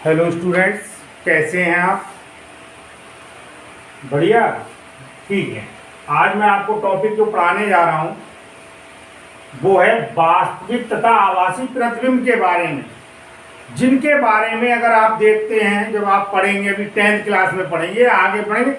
Hello students, कैसे हैं आप? बढ़िया, ठीक है। आज मैं आपको टॉपिक जो पढ़ाने जा रहा हूँ वो है वास्तविक तथा आभासी प्रतिबिंब के बारे में, जिनके बारे में अगर आप देखते हैं, जब आप पढ़ेंगे, अभी 10th क्लास में पढ़ेंगे, आगे पढ़ेंगे,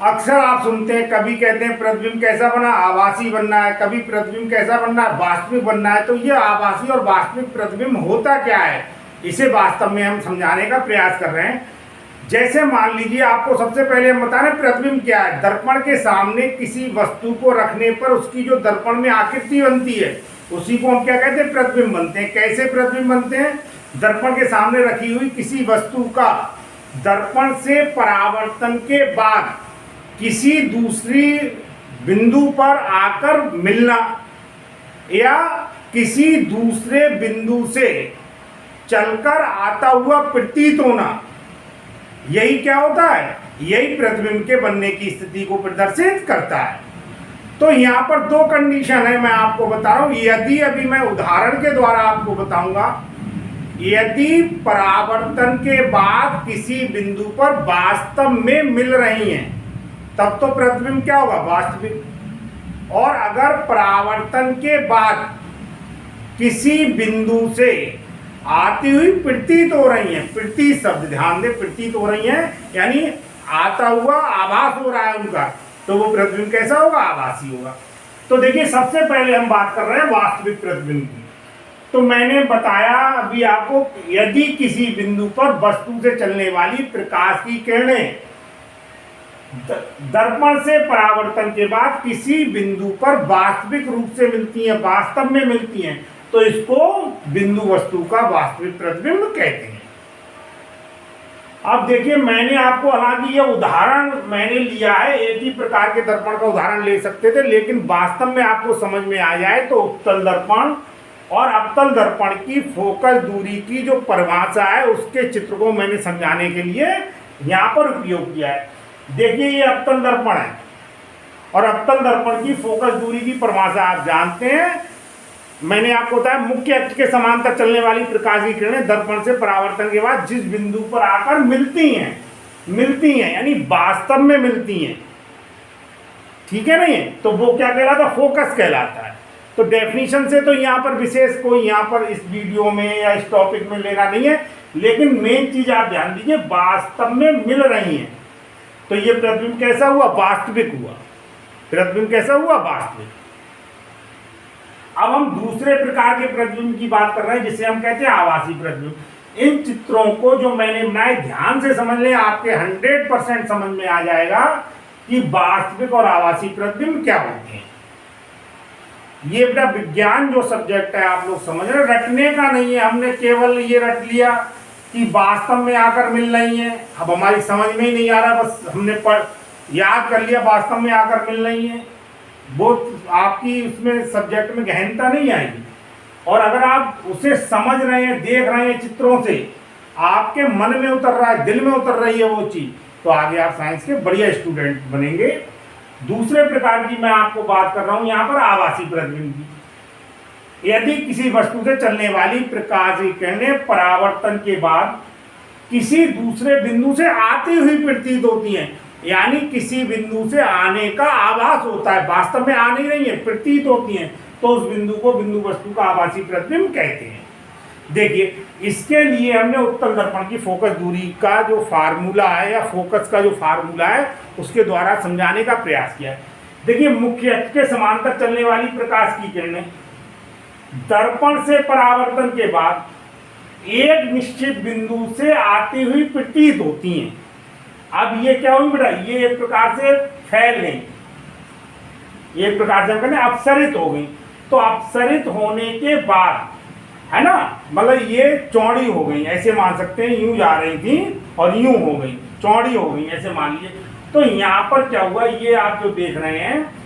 अक्सर आप सुनते हैं, कभी कहते हैं प्रतिबिंब कैसा बना, आभासी बनना है, कभी प्रतिबिंब कैसा बनना है, वास्तविक बनना है। तो ये आभासी और वास्तविक प्रतिबिंब होता क्या है, इसे वास्तव में हम समझाने का प्रयास कर रहे हैं। जैसे मान लीजिए, आपको सबसे पहले हम बता रहे हैं प्रतिबिंब क्या है। दर्पण के सामने किसी वस्तु को रखने पर उसकी जो दर्पण में आकृति बनती है, उसी को हम क्या कहते हैं, प्रतिबिंब बनते हैं। कैसे प्रतिबिंब बनते हैं? दर्पण के सामने रखी हुई किसी वस्तु का दर्पण से परावर्तन के बाद किसी दूसरी बिंदु पर आकर मिलना या किसी दूसरे बिंदु से चलकर आता हुआ प्रतीत होना, यही क्या होता है? यही प्रतिबिंब के बनने की स्थिति को प्रदर्शित करता है। तो यहाँ पर दो कंडीशन है, मैं आपको बता रहा हूँ। यदि, अभी मैं उदाहरण के द्वारा आपको बताऊंगा, यदि परावर्तन के बाद किसी बिंदु पर वास्तव में मिल रही हैं, तब तो प्रतिबिंब क्या होगा? वास्तविक। और अगर परावर्तन के बाद किसी बिंदु से आती हुई प्रतीत हो रही है, प्रतीत शब्द ध्यान दें, प्रतीत हो रही है यानी आता हुआ आभास हो रहा है उनका, तो वो प्रतिबिंब कैसा होगा? आभासी होगा। तो देखिए, सबसे पहले हम बात कर रहे हैं वास्तविक प्रतिबिंब की। तो मैंने बताया अभी आपको, यदि किसी बिंदु पर वस्तु से चलने वाली प्रकाश की किरणें दर्पण से परावर्तन के बाद किसी बिंदु पर वास्तविक रूप से मिलती हैं, वास्तव में मिलती हैं, तो इसको बिंदु वस्तु का वास्तविक प्रतिबिंब कहते हैं। अब देखिए, मैंने आपको, हालांकि यह उदाहरण मैंने लिया है, एक ही प्रकार के दर्पण का उदाहरण ले सकते थे, लेकिन वास्तव में आपको समझ में आ जाए तो उत्तल दर्पण और अवतल दर्पण की फोकस दूरी की जो परिभाषा है, उसके चित्र को मैंने समझाने के लिए यहाँ पर उपयोग किया है। देखिए, ये अवतल दर्पण है और अवतल दर्पण की फोकस दूरी की परिभाषा आप जानते हैं। मैंने आपको बताया, मुख्य अक्ष के समांतर चलने वाली प्रकाश की किरणें दर्पण से परावर्तन के बाद जिस बिंदु पर आकर मिलती हैं यानी वास्तव में मिलती हैं, ठीक है नहीं? तो वो क्या कहलाता? फोकस कहलाता है। तो डेफिनेशन से तो यहाँ पर विशेष कोई यहाँ पर इस वीडियो में या इस टॉपिक में लेना नहीं है, लेकिन मेन चीज आप ध्यान दीजिए, वास्तव में मिल रही हैं, तो ये प्रतिबिंब कैसा हुआ? वास्तविक हुआ। प्रतिबिंब कैसा हुआ? वास्तविक। अब हम दूसरे प्रकार के प्रतिबिंब की बात कर रहे हैं, जिसे हम कहते हैं आभासी प्रतिबिंब। इन चित्रों को जो मैंने बनाए, ध्यान से समझ लें, आपके 100% समझ में आ जाएगा कि वास्तविक और आभासी प्रतिबिंब क्या होते हैं। ये बेटा विज्ञान जो सब्जेक्ट है, आप लोग समझ रहे, रटने का नहीं है। हमने केवल ये रट लिया कि वास्तव में आकर मिल रही हैं, अब हमारी समझ में ही नहीं आ रहा, बस हमने याद कर लिया वास्तव में आकर मिल रही हैं, वो आपकी उसमें सब्जेक्ट में गहनता नहीं आएगी। और अगर आप उसे समझ रहे हैं, देख रहे हैं चित्रों से, आपके मन में उतर रहा है, दिल में उतर रही है वो चीज, तो आगे आप साइंस के बढ़िया स्टूडेंट बनेंगे। दूसरे प्रकार की मैं आपको बात कर रहा हूं यहाँ पर आभासी प्रतिबिंब की। यदि किसी वस्तु से चलने वाली प्रकाश की किरणें परावर्तन के बाद किसी दूसरे बिंदु से आती हुई प्रतीत होती हैं, यानी किसी बिंदु से आने का आभास होता है, वास्तव में आ नहीं रही है, प्रतीत होती हैं, तो उस बिंदु को बिंदु वस्तु का आभासी प्रतिबिंब कहते हैं। देखिए, इसके लिए हमने उत्तल दर्पण की फोकस दूरी का जो फार्मूला है, या फोकस का जो फार्मूला है, उसके द्वारा समझाने का प्रयास किया है। देखिए, मुख्य अक्ष के समांतर चलने वाली प्रकाश की किरणें दर्पण से परावर्तन के बाद एक निश्चित बिंदु से आती हुई प्रतीत होती हैं। अब ये क्या हुई बेटा? ये एक प्रकार से फैल गई, एक प्रकार से हम कहते हैं अपसरित हो गई। तो अपसरित होने के बाद, है ना, मतलब ये चौड़ी हो गई, ऐसे मान सकते हैं, यूं जा रही थी और यूं हो गई, चौड़ी हो गई, ऐसे मान लीजिए। तो यहाँ पर क्या हुआ? ये आप जो देख रहे हैं,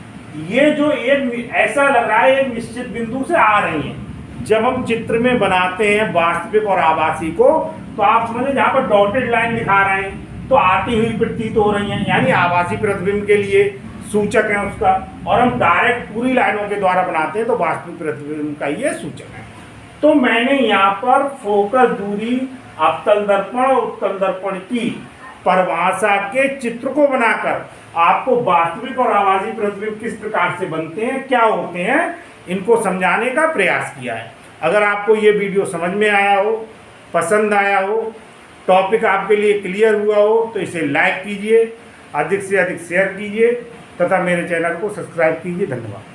ये जो एक ऐसा लग रहा है एक निश्चित बिंदु से आ रही हैं। जब हम चित्र में बनाते हैं वास्तविक और आभासी को, तो आप समझे, जहाँ पर डॉटेड लाइन दिखा रहे हैं, तो आती हुई प्रतीत हो रही हैं, यानी आभासी प्रतिबिंब के लिए सूचक है उसका। और हम डायरेक्ट पूरी लाइनों के द्वारा बनाते हैं, तो वास्तविक प्रतिबिंब का ये सूचक है। तो मैंने यहाँ पर फोकस दूरी, अवतल दर्पण और उत्तल दर्पण की परिभाषा के चित्र को बनाकर आपको वास्तविक और आभासी प्रतिबिंब किस प्रकार से बनते हैं, क्या होते हैं, इनको समझाने का प्रयास किया है। अगर आपको ये वीडियो समझ में आया हो, पसंद आया हो, टॉपिक आपके लिए क्लियर हुआ हो, तो इसे लाइक कीजिए, अधिक से अधिक शेयर कीजिए तथा मेरे चैनल को सब्सक्राइब कीजिए। धन्यवाद।